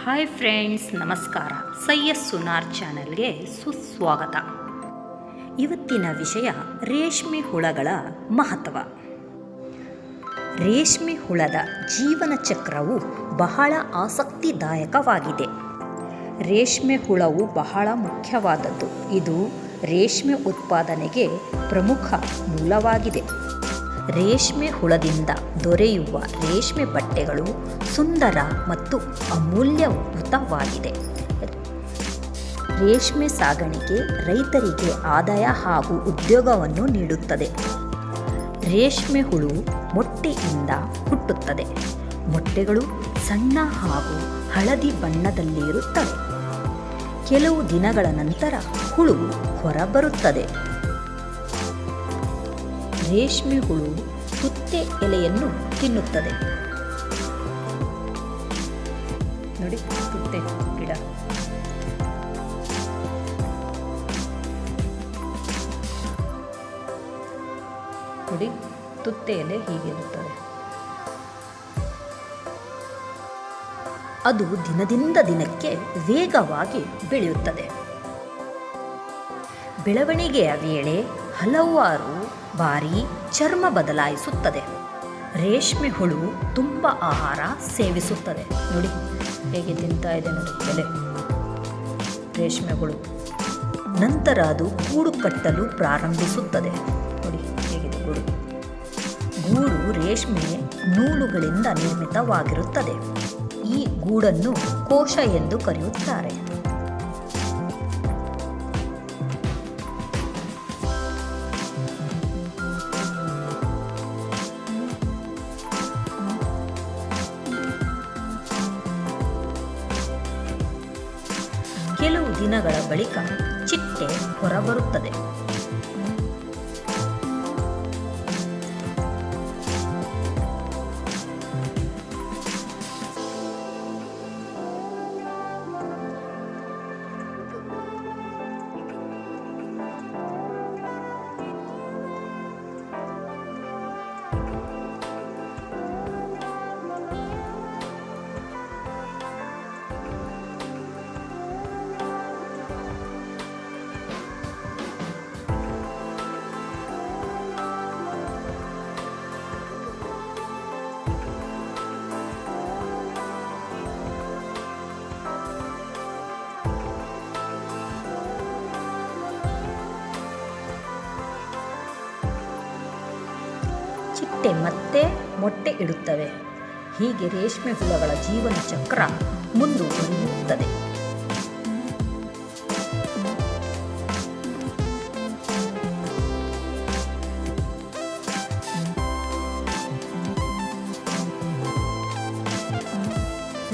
Hi friends, ನಮಸ್ಕಾರ. ಸೈಯದ್ ಸುನಾರ್ ಚಾನೆಲ್ಗೆ ಸುಸ್ವಾಗತ. ಇವತ್ತಿನ ವಿಷಯ ರೇಷ್ಮೆ ಹುಳಗಳ ಮಹತ್ವ. ರೇಷ್ಮೆ ಹುಳದ ಜೀವನ ಚಕ್ರವು ಬಹಳ ಆಸಕ್ತಿದಾಯಕವಾಗಿದೆ. ರೇಷ್ಮೆ ಹುಳವು ಬಹಳ ಮುಖ್ಯವಾದದ್ದು. ಇದು ರೇಷ್ಮೆ ಉತ್ಪಾದನೆಗೆ ಪ್ರಮುಖ ಮೂಲವಾಗಿದೆ. ರೇಷ್ಮೆ ಹುಳದಿಂದ ದೊರೆಯುವ ರೇಷ್ಮೆ ಬಟ್ಟೆಗಳು ಸುಂದರ ಮತ್ತು ಅಮೂಲ್ಯಯುತವಾಗಿದೆ. ರೇಷ್ಮೆ ಸಾಗಾಣಿಕೆ ರೈತರಿಗೆ ಆದಾಯ ಹಾಗೂ ಉದ್ಯೋಗವನ್ನು ನೀಡುತ್ತದೆ. ರೇಷ್ಮೆ ಹುಳು ಮೊಟ್ಟೆಯಿಂದ ಹುಟ್ಟುತ್ತದೆ. ಮೊಟ್ಟೆಗಳು ಸಣ್ಣ ಹಾಗೂ ಹಳದಿ ಬಣ್ಣದಲ್ಲಿರುತ್ತವೆ. ಕೆಲವು ದಿನಗಳ ನಂತರ ಹುಳು ಹೊರಬರುತ್ತದೆ. ರೇಷ್ಮೆ ಹುಳು ತುತ್ತೆ ಎಲೆಯನ್ನು ತಿನ್ನುತ್ತದೆ. ನೋಡಿ, ತುತ್ತೆ ಗಿಡ. ನೋಡಿ, ತುತ್ತೆ ಎಲೆ ಹೀಗಿರುತ್ತದೆ. ಅದು ದಿನದಿಂದ ದಿನಕ್ಕೆ ವೇಗವಾಗಿ ಬೆಳೆಯುತ್ತದೆ. ಬೆಳವಣಿಗೆಯ ವೇಳೆ ಹಲವಾರು ಬಾರಿ ಚರ್ಮ ಬದಲಾಯಿಸುತ್ತದೆ. ರೇಷ್ಮೆ ಹುಳು ತುಂಬ ಆಹಾರ ಸೇವಿಸುತ್ತದೆ. ನೋಡಿ ಹೇಗೆ ತಿಂತಾ ಇದೆ, ನೋಡಿ ಎಲೆ ರೇಷ್ಮೆ ಹುಳು. ನಂತರ ಅದು ಗೂಡು ಕಟ್ಟಲು ಪ್ರಾರಂಭಿಸುತ್ತದೆ. ನೋಡಿ ಹೇಗಿದೆ ಗೂಡು. ಗೂಡು ರೇಷ್ಮೆ ನೂಲುಗಳಿಂದ ನಿರ್ಮಿತವಾಗಿರುತ್ತದೆ. ಈ ಗೂಡನ್ನು ಕೋಶ ಎಂದು ಕರೆಯುತ್ತಾರೆ. ಕೆಲವು ದಿನಗಳ ಬಳಿಕ ಚಿಟ್ಟೆ ಹೊರಬರುತ್ತದೆ. ಚಿಟ್ಟೆ ಮತ್ತೆ ಮೊಟ್ಟೆ ಇಡುತ್ತವೆ. ಹೀಗೆ ರೇಷ್ಮೆ ಹುಳಗಳ ಜೀವನ ಚಕ್ರ ಮುಂದುವರಿಯುತ್ತದೆ.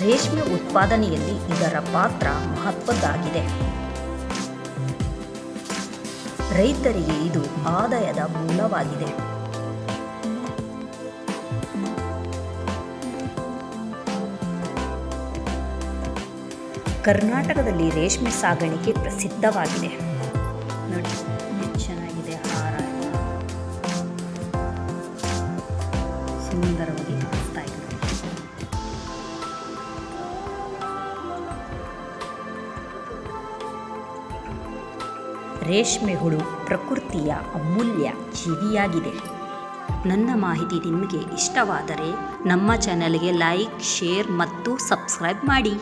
ರೇಷ್ಮೆ ಉತ್ಪಾದನೆಯಲ್ಲಿ ಇದರ ಪಾತ್ರ ಮಹತ್ವದ್ದಾಗಿದೆ. ರೈತರಿಗೆ ಇದು ಆದಾಯದ ಮೂಲವಾಗಿದೆ. ಕರ್ನಾಟಕದಲ್ಲಿ ರೇಷ್ಮೆ ಸಾಗಾಣಿಕೆ ಪ್ರಸಿದ್ಧವಾಗಿದೆ. ನೋಡಿ ಎಷ್ಟು ಚೆನ್ನಾಗಿದೆ. ಹಾರ ಸುಂದರವಾಗಿ ಕಾಣಿಸ್ತಾ ಇದೆ. ರೇಷ್ಮೆ ಹುಳು ಪ್ರಕೃತಿಯ ಅಮೂಲ್ಯ ಜೀವಿಯಾಗಿದೆ. ನನ್ನ ಮಾಹಿತಿ ನಿಮಗೆ ಇಷ್ಟವಾದರೆ ನಮ್ಮ ಚಾನೆಲ್ಗೆ ಲೈಕ್, ಶೇರ್ ಮತ್ತು ಸಬ್ಸ್ಕ್ರೈಬ್ ಮಾಡಿ.